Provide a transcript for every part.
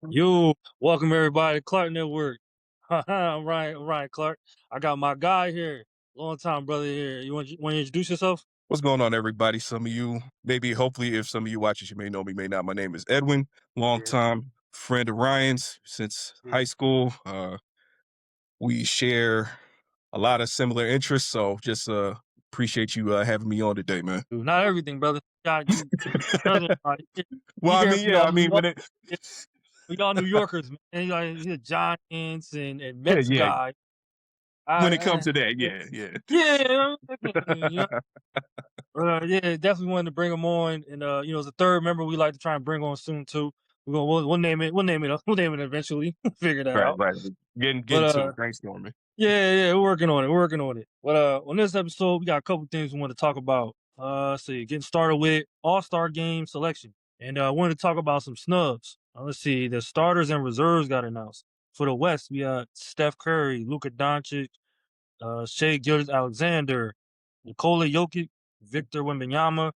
Yo, welcome everybody to Clark Network. I'm Ryan Clark. I got my guy here, long time brother here. You want to introduce yourself? What's going on, everybody? Some of you, maybe, hopefully, if some of you watch you may know me, may not. My name is Edwin, Yeah, longtime friend of Ryan's since yeah. high school. We share a lot of similar interests, so just appreciate you having me on today, man. Dude, not everything, brother. Got you, brother. Well, You I hear mean, from yeah, y'all I New mean, York? when it, Yeah, we all New Yorkers, man. He's a Giants and yeah, Mets yeah, guy. when it comes I, to that, yeah, yeah. yeah, yeah, definitely wanted to bring him on, and it's a third member we like to try and bring on soon too. We'll name it. We'll name it eventually. Figure that Right, out. right. But Getting to it, brainstorming. yeah, we're working on it. We're working on it. But on this episode, we got a couple things we want to talk about. See, getting started with All-Star game selection, and I wanted to talk about some snubs. Let's see, the starters and reserves got announced. For the West, we got Steph Curry, Luka Doncic, Shea Gilgeous-Alexander, Nikola Jokic, Victor Wembanyama.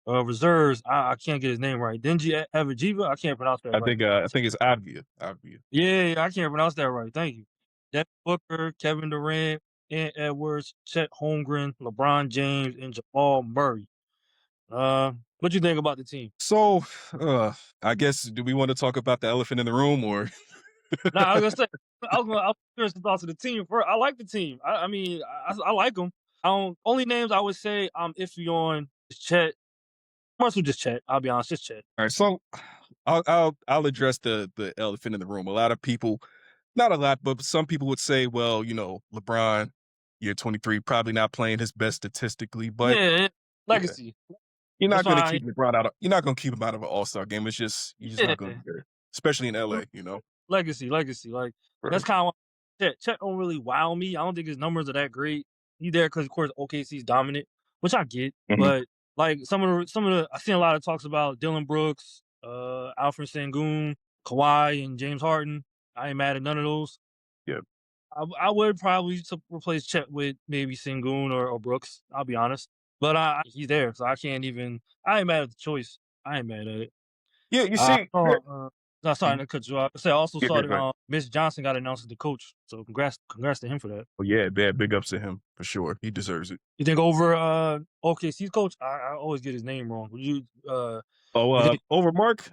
Reserves, I can't get his name right. Denji Avajiva, I can't pronounce that right. I think it's obvious, obvious. Yeah, I can't pronounce that right. Thank you. Devin Booker, Kevin Durant, Ant Edwards, Chet Holmgren, LeBron James, and Jamal Murray. What you think about the team? So, I guess, do we want to talk about the elephant in the room, or? Now I was gonna say, I was curious the thoughts of the team. First, I like the team. I mean, I like them. I don't. Only names I would say I'm iffy on is Chet. Must just Chet. I'll be honest, just Chet. All right, so I'll address the elephant in the room. A lot of people, not a lot, but some people would say, well, LeBron, year 23, probably not playing his best statistically, but Yeah, yeah, legacy. That's you're not gonna keep him out of an All-Star game. You're just not gonna yeah. be there, especially in LA. Legacy. Like that's Right. kind of Chet don't really wow me. I don't think his numbers are that great. He's there because of course OKC's dominant, which I get. Mhm. But like some of the I've seen a lot of talks about Dylan Brooks, Alfred Sengun, Kawhi, and James Harden. I ain't mad at none of those. Yeah. I would probably replace Chet with maybe Sengun or Brooks. I'll be honest, but he's there, so I can't even. I ain't mad at the choice. I ain't mad at it. Yeah, you I see, saw, no, sorry mhm. to cut you off. I also Yeah, saw good, that good. Miss Johnson got announced as the coach. So congrats to him for that. Oh yeah, big ups to him for sure. He deserves it. You think over OKC's coach? I always get his name wrong. Would Oh, you think over Mark.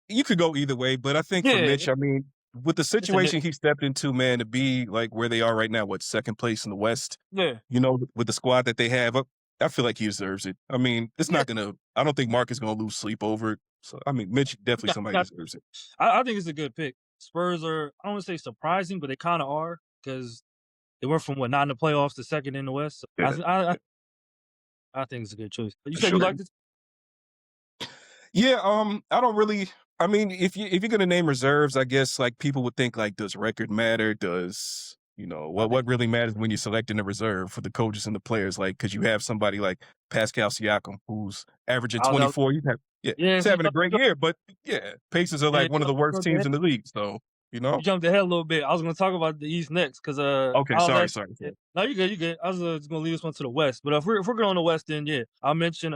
You could go either way, but I think for yeah, Mitch, I mean, with the it's a situation he stepped into, man, to be like where they are right now, what, second place in the West, yeah. with the squad that they have, I feel like he deserves it. I mean, Yeah. I don't think Mark is gonna lose sleep over it. So I mean, Mitch definitely Yeah, somebody yeah. deserves it. I think it's a good pick. Spurs are I don't want to say surprising, but they kind of are because they went from what not in the playoffs to second in the West. So Yeah, yeah, I think it's a good choice. You for said you sure. liked it? Yeah, I don't really. I mean, if you're gonna name reserves, I guess like people would think like, does record matter? Does I think what really matters when you're selecting a reserve for the coaches and the players? Like, because you have somebody like Pascal Siakam who's averaging I was 24. yeah. He's So having a great year, but yeah, Pacers are yeah, like one of the worst teams in the league. So you you know. jumped ahead a little bit. I was going to talk about the East next because Okay, I was sorry, actually sorry. yeah. Sorry. No, you good, you good. I was just going to leave this one to the West, but if we're going on the West, then yeah, I'll mention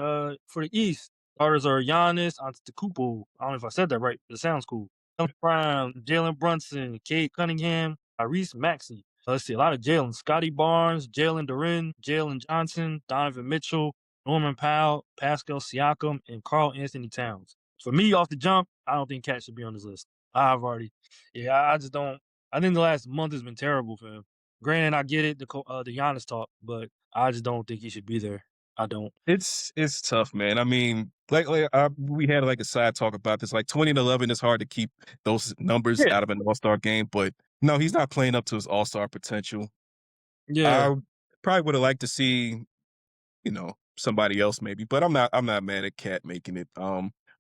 for the East starters are Giannis Antetokounmpo. I don't know if I said that right. It sounds cool. Jalen Brown, Jalen Brunson, Cade Cunningham, Tyrese Maxey. Let's see, a lot of Jalen. Scotty Barnes, Jalen Duren, Jalen Johnson, Donovan Mitchell, Norman Powell, Pascal Siakam, and Carl Anthony Towns. For me, off the jump, I don't think Cat should be on this list. I've already, yeah, I just don't. I think the last month has been terrible for him. Granted, I get it, the Giannis talk, but I just don't think he should be there. I don't. It's tough, man. I mean, we had like a side talk about this. Like 2011 is hard to keep those numbers Yeah, out of an All Star game, but no, he's not playing up to his All Star potential. yeah, I probably would have liked to see, somebody else maybe, but I'm not mad at Cat making it.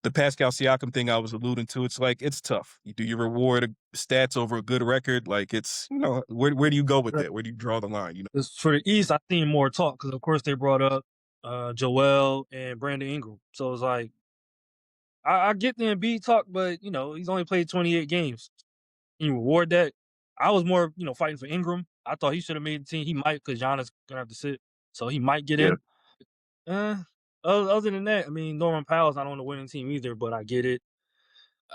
The Pascal Siakam thing I was alluding to, it's like it's tough. Do you reward stats over a good record? Like it's, where do you go with right. that? Where do you draw the line? 'Cause for the East, I seen more talk because of course they brought up Joel and Brandon Ingram. So it's like I get the Embiid talk, but he's only played 28 games. Can you reward that? I was more fighting for Ingram. I thought he should have made the team. He might because Giannis gonna have to sit, so he might get Yeah. in. Uh, other than that, I mean Norman Powell's not on the winning team either, but I get it.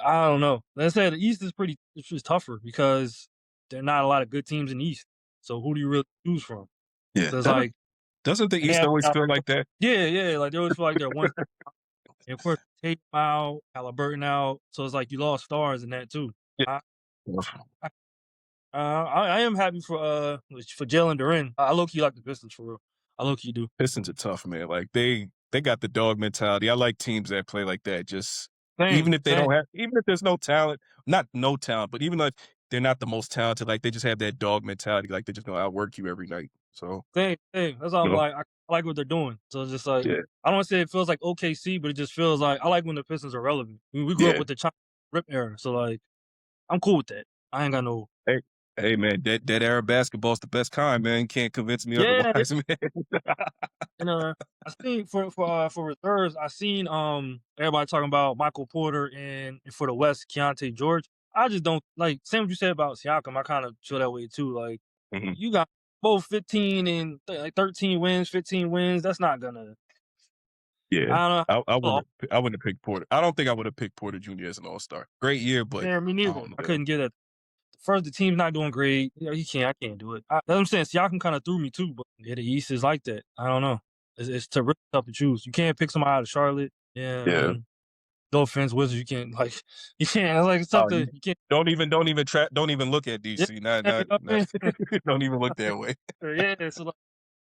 I don't know. Let's say the East is pretty it's just tougher because there are not a lot of good teams in the East. So who do you really choose from? Yeah, So it's that like doesn't the and they East have always feel like that? yeah, yeah, like they always feel like they're one and of course Tate out, Halliburton out. So it's like you lost stars in that too. Yeah. I I, I am happy for Jalen Duren. I low key like the Pistons for real. I low key do. Pistons are tough, man. Like they got the dog mentality. I like teams that play like that. Just Same, same. even if there's no talent, not no talent, but even if they're not the most talented, like they just have that dog mentality. Like they just gonna outwork you every night. So Same, same. That's all you I'm know, like. I like what they're doing. So it's just like yeah, I don't want to say it feels like OKC, but it just feels like I like when the Pistons are relevant. We grew up yeah. with the China Rip era, so like I'm cool with that. I ain't got no Hey, hey, man, that era basketball's the best kind, man. Can't convince me yeah. otherwise, man. And I seen for reserves, I seen everybody talking about Michael Porter and for the West, Keontae George. I just don't like same what you said about Siakam. I kind of feel that way too. Like Mhm. you got both 15 and like 13 wins, 15 wins. That's not gonna. Yeah, I don't know. I wouldn't have picked Porter. I don't think I would have picked Porter Jr. as an All-Star. Great year, but Yeah, me I neither. don't know, I man. couldn't get it. First, the team's not doing great. Yeah, he can't. I can't do it. That's what I'm saying. Siakam kind of threw me too, but yeah, the East is like that. I don't know. It's really tough to choose. You can't pick somebody out of Charlotte. Yeah, I Yeah. mean, no offense, Wizards. You can't like you can't. It's like it's tough Oh, to you you can't. don't even look at Yeah, DC. you know what I Not mean? don't even look that way. Yeah, so like,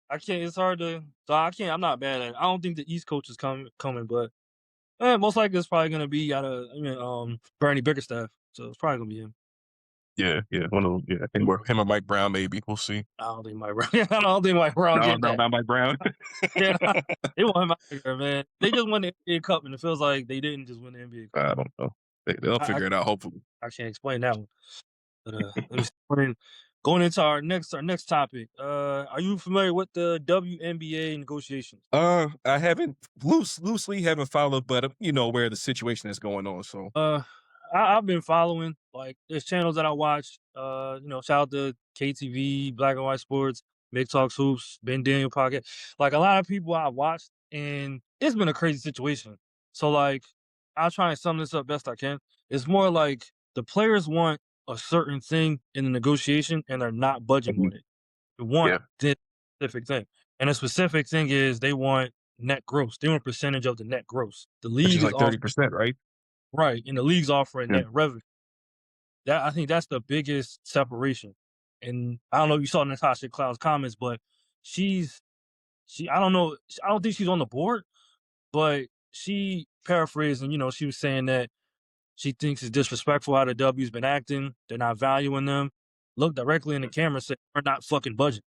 I can't. It's hard to. So I can't. I'm not bad at it. I don't think the East coach is coming, but most likely it's probably gonna be out of Bernie Bickerstaff. So it's probably gonna be him. Yeah, yeah. One of yeah, I think we're him or Mike Brown, maybe. We'll see. I don't think Mike Brown. I don't think Mike Brown No, getting no, that. not Mike Brown. Yeah, they want him out of there, man. They just won the NBA Cup, and it feels like they didn't just win the NBA Cup. I don't know. They'll I, I, figure it out, hopefully. I can't explain that one. But let me see. Going into our next topic. Are you familiar with the WNBA negotiations? I haven't loosely haven't followed, but you know where the situation is going on. So Uh, I've been following like there's channels that I watch. Shout out to KTV, Black and White Sports, Big Talks Hoops, Ben Daniel Pocket. Like a lot of people I watched, and it's been a crazy situation. So like, I'll try and sum this up best I can. It's more like the players want a certain thing in the negotiation, and they're not budging mhm, on it. They want yeah, this specific thing, and the specific thing is they want net gross. They want a percentage of the net gross. The which league is is like off 30%, right? right, and the league's offering Yeah. net revenue. That I think that's the biggest separation. And I don't know if you saw Natasha Cloud's comments, but she's I don't know, I don't think she's on the board, but she paraphrased and she was saying that she thinks it's disrespectful how the W's been acting. They're not valuing them. Look directly in the camera and say, we're not fucking budget.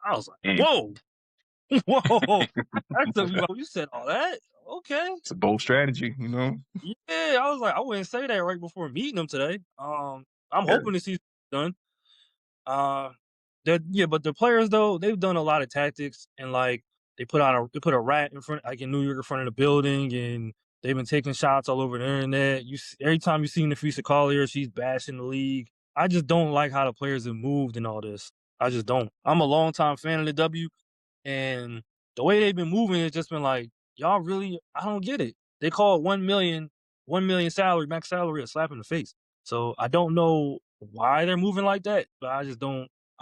I was like, Mm. whoa, whoa. That's you said all that? Okay. It's a bold strategy, you know. Yeah, I was like, I wouldn't say that right before meeting them today. I'm Yeah. hoping to see done. Uh, that yeah, but the players though they've done a lot of tactics and like they put a rat in front like in New York in front of the building and they've been taking shots all over the internet. Every time you see Nafisa Collier, she's bashing the league. I just don't like how the players have moved and all this. I just don't. I'm a longtime fan of the W, and the way they've been moving, it's just been like y'all really. I don't get it. They call it 1 million salary, max salary, a slap in the face. So I don't know why they're moving like that, but I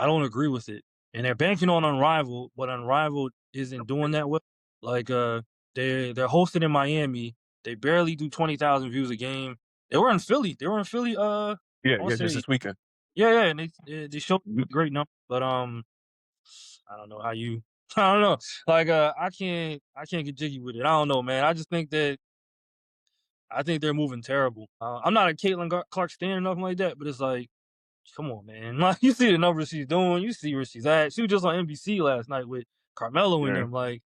don't agree with it. And they're banking on Unrivaled, but Unrivaled isn't doing that well. Like they're hosted in Miami. They barely do 20,000 views a game. They were in Philly. They were in Philly Yeah, I want yeah, to just say this weekend. yeah, yeah, and they showed Mhm. great number, but I don't know how you I don't know. Like I can't get jiggy with it. I don't know, man. I think they're moving terrible. I'm not a Clark stan or nothing like that, but it's like, come on, man. Like you see the numbers she's doing, you see where she's at. She was just on NBC last night with Carmelo and Yeah, them. Like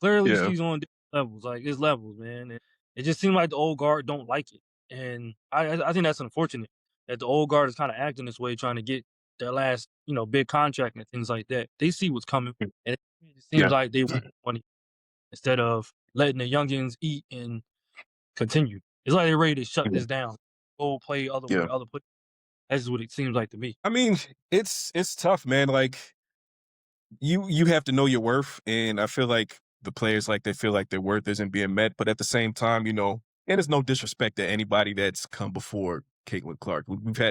clearly yeah, she's on different levels. Like it's levels, man. And it just seemed like the old guard don't like it, and I think that's unfortunate that the old guard is kind of acting this way, trying to get their last big contract and things like that. They see what's coming, and it just seems yeah, like they want money instead of letting the youngins eat and continue. It's like they're ready to shut yeah, this down. Go play yeah. other places. That's what it seems like to me. I mean, it's tough, man. Like you have to know your worth, and I feel like the players like they feel like their worth isn't being met, but at the same time, you know, And it's no disrespect to anybody that's come before Caitlin Clark.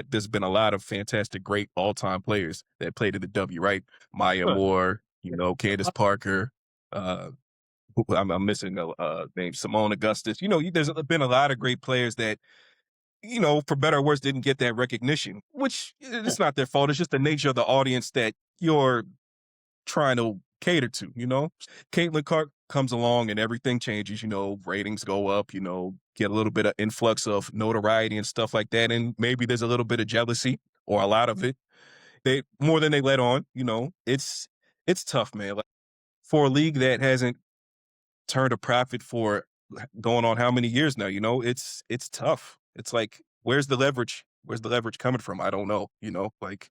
There's been a lot of fantastic, great all-time players that played in the W, right? Maya Sure. Moore, Candace Parker, uh, I'm missing a name, Simone Augustus. There's been a lot of great players that, for better or worse, didn't get that recognition, which Yeah. it's not their fault. It's just the nature of the audience that you're trying to cater to. Caitlin Clark comes along and everything changes, ratings go up, get a little bit of influx of notoriety and stuff like that. And maybe there's a little bit of jealousy or a lot of it. They more than they let on. It's tough, man. Like for a league that hasn't turned a profit for going on how many years now, it's tough. It's like, where's the leverage? Where's the leverage coming from? I don't know, like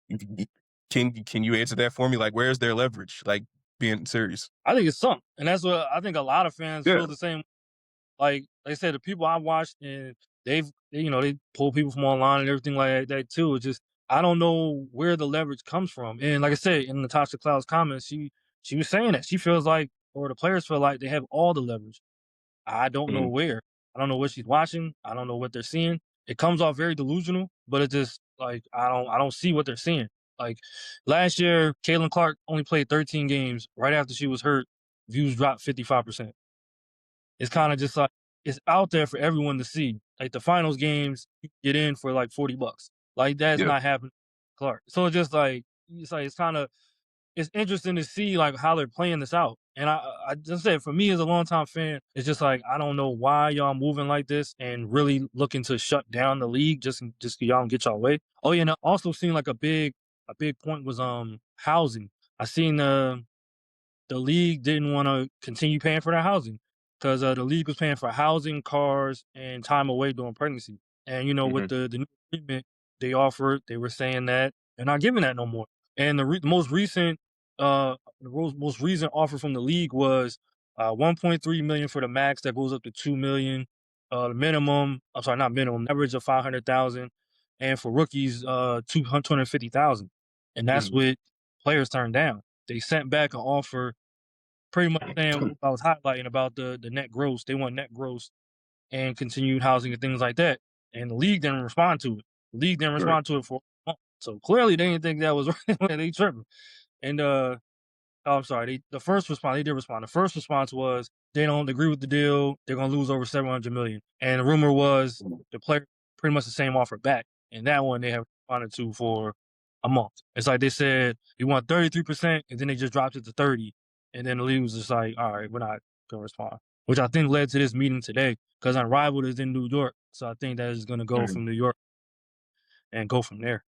y- y- can you answer that for me? Like, where's their leverage? Like, being serious. I think it's something, and that's what I think a lot of fans Yeah. feel the same. Like I said, the people I watched and they pull people from online and everything like that too. It's just I don't know where the leverage comes from. And like I said in Natasha Cloud's comments, she was saying that she feels like, or the players feel like they have all the leverage. I don't know Mhm. where. I don't know what she's watching. I don't know what they're seeing. It comes off very delusional, but it just like I don't see what they're seeing. Like last year, Caitlin Clark only played 13 games. Right after she was hurt, views dropped 55%. It's kinda just like it's out there for everyone to see. Like the finals games, you can get in for like $40. Like that's Yeah. not happening to Clark. So it's just like it's kinda it's interesting to see like how they're playing this out. And I just said for me as a longtime fan, it's just like I don't know why y'all moving like this and really looking to shut down the league just so y'all don't get y'all way. Oh yeah, and I also seen like a big point was housing. I seen the league didn't want to continue paying for their housing because the league was paying for housing, cars, and time away during pregnancy. And with Mhm. the new treatment they offered, they were saying that they're not giving that no more. And the most recent offer from the league was 1.3 million for the max that goes up to 2 million. The minimum, I'm sorry, not minimum, average of 500,000, and for rookies, 250,000. And that's Mhm. what players turned down. They sent back an offer pretty much saying what I was highlighting about the net gross. They want net gross and continued housing and things like that. And the league didn't respond to it. The league didn't Right. respond to it for a month. So clearly they didn't think that was right. They tripping. And oh, I'm sorry. The first response, they did respond. The first response was they don't agree with the deal. They're gonna lose over 700 million. And the rumor was Mhm. the player pretty much the same offer back. And that one they have responded to for a month. It's like they said you want 33%, and then they just dropped it to 30. And then the league was just like, all right, we're not gonna respond. Which I think led to this meeting today because Unrivaled is in New York. So I think that is gonna go Mhm. from New York and go from there.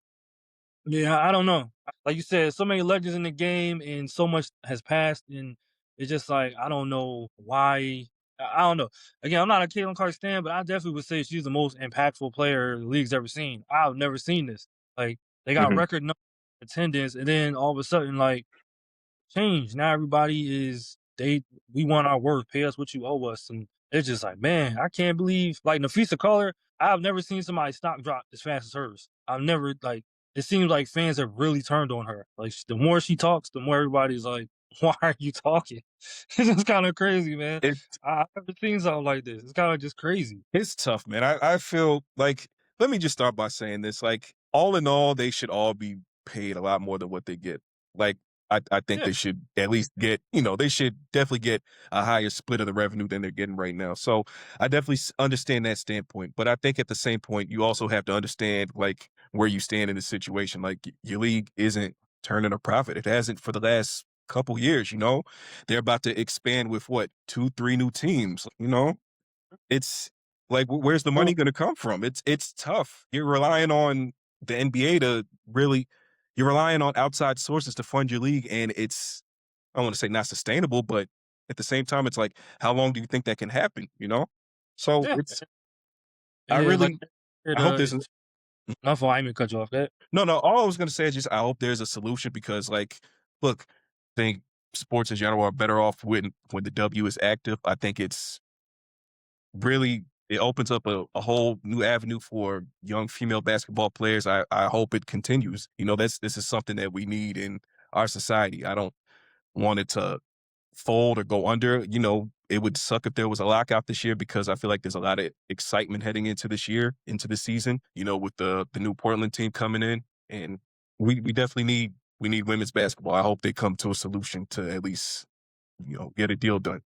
Yeah, I don't know. Like you said, so many legends in the game and so much has passed, and it's just like I don't know why. I don't know. Again, I'm not a Caitlin Clark stan, but I definitely would say she's the most impactful player the league's ever seen. I've never seen this. Like they got Mhm. record number attendance, and then all of a sudden, like change. Now everybody is we want our worth, pay us what you owe us. And it's just like, man, I can't believe like Nafisa Color, I've never seen somebody's stock drop as fast as hers. I've never like it seems like fans have really turned on her. Like the more she talks, the more everybody's like, why are you talking? It's just kind of crazy, man. It I've never seen something like this. It's kind of just crazy. It's tough, man. I feel like, let me just start by saying this. Like, all in all, they should all be paid a lot more than what they get. Like, I think Yeah. they should at least they should definitely get a higher split of the revenue than they're getting right now. So I definitely understand that standpoint. But I think at the same point, you also have to understand, like, where you stand in the situation. Like, your league isn't turning a profit. It hasn't for the last couple years. They're about to expand with what, two, three new teams. It's like, where's the Well, money gonna come from? It's tough. You're relying on the NBA to really you're relying on outside sources to fund your league, and I don't wanna say not sustainable, but at the same time, it's like, how long do you think that can happen? So, yeah. I And then like really I hope there's it's my fault. I didn't mean to cut you off. That no, all I was gonna say is just I hope there's a solution because, like, look, I think sports in general are better off when the W is active. I think it opens up a whole new avenue for young female basketball players. I hope it continues. This is something that we need in our society. I don't want it to fold or go under. it would suck if there was a lockout this year because I feel like there's a lot of excitement heading into this year, into the season, with the new Portland team coming in. And we definitely need women's basketball. I hope they come to a solution to at least, get a deal done.